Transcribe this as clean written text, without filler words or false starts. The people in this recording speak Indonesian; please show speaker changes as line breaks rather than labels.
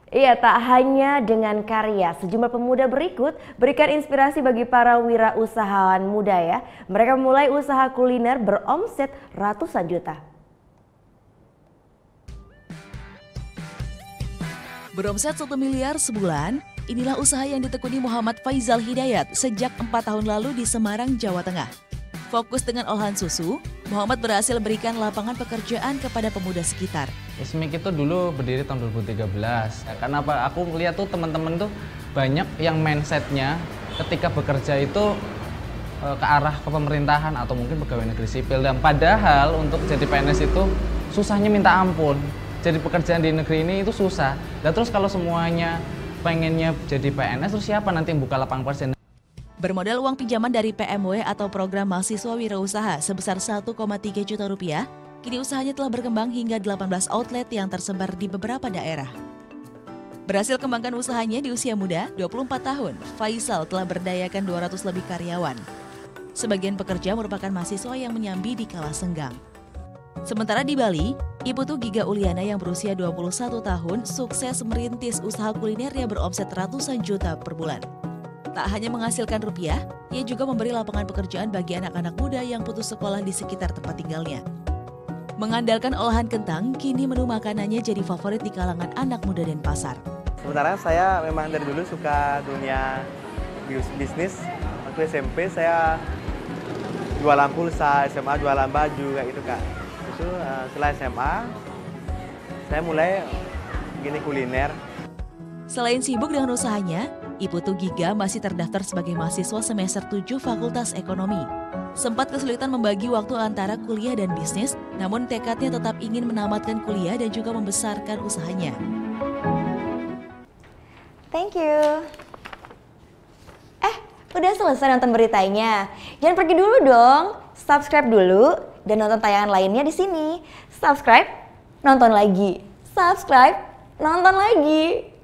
Iya, tak hanya dengan karya, sejumlah pemuda berikut berikan inspirasi bagi para wirausahawan muda ya. Mereka memulai usaha kuliner beromset ratusan juta.
Beromset 1 miliar sebulan, inilah usaha yang ditekuni Muhammad Faizal Hidayat sejak 4 tahun lalu di Semarang, Jawa Tengah. Fokus dengan olahan susu, Muhammad berhasil memberikan lapangan pekerjaan kepada pemuda sekitar.
Ismik itu dulu berdiri tahun 2013. Ya, karena aku melihat tuh teman-teman tuh banyak yang mindsetnya ketika bekerja itu ke arah kepemerintahan atau mungkin pegawai negeri sipil. Dan padahal untuk jadi PNS itu susahnya minta ampun. Jadi pekerjaan di negeri ini itu susah. Dan terus kalau semuanya pengennya jadi PNS, terus siapa nanti yang buka lapangan pekerjaan?
Bermodal uang pinjaman dari PMW atau Program Mahasiswa Wirausaha sebesar 1,3 juta rupiah, kini usahanya telah berkembang hingga 18 outlet yang tersebar di beberapa daerah. Berhasil kembangkan usahanya di usia muda, 24 tahun, Faizal telah berdayakan 200 lebih karyawan. Sebagian pekerja merupakan mahasiswa yang menyambi di kala senggang. Sementara di Bali, Iputu Giga Uliana yang berusia 21 tahun sukses merintis usaha kuliner yang beromset ratusan juta per bulan. Tak hanya menghasilkan rupiah, ia juga memberi lapangan pekerjaan bagi anak-anak muda yang putus sekolah di sekitar tempat tinggalnya. Mengandalkan olahan kentang, kini menu makanannya jadi favorit di kalangan anak muda Denpasar.
Sebenarnya saya memang dari dulu suka dunia bisnis. Waktu SMP saya jualan pulsa, SMA jualan baju kayak gitu Kak. Itu setelah SMA saya mulai gini kuliner.
Selain sibuk dengan usahanya, Iputu Giga masih terdaftar sebagai mahasiswa semester 7 Fakultas Ekonomi. Sempat kesulitan membagi waktu antara kuliah dan bisnis, namun tekadnya tetap ingin menamatkan kuliah dan juga membesarkan usahanya.
Thank you. Udah selesai nonton beritanya? Jangan pergi dulu dong. Subscribe dulu dan nonton tayangan lainnya di sini. Subscribe, nonton lagi. Subscribe, nonton lagi.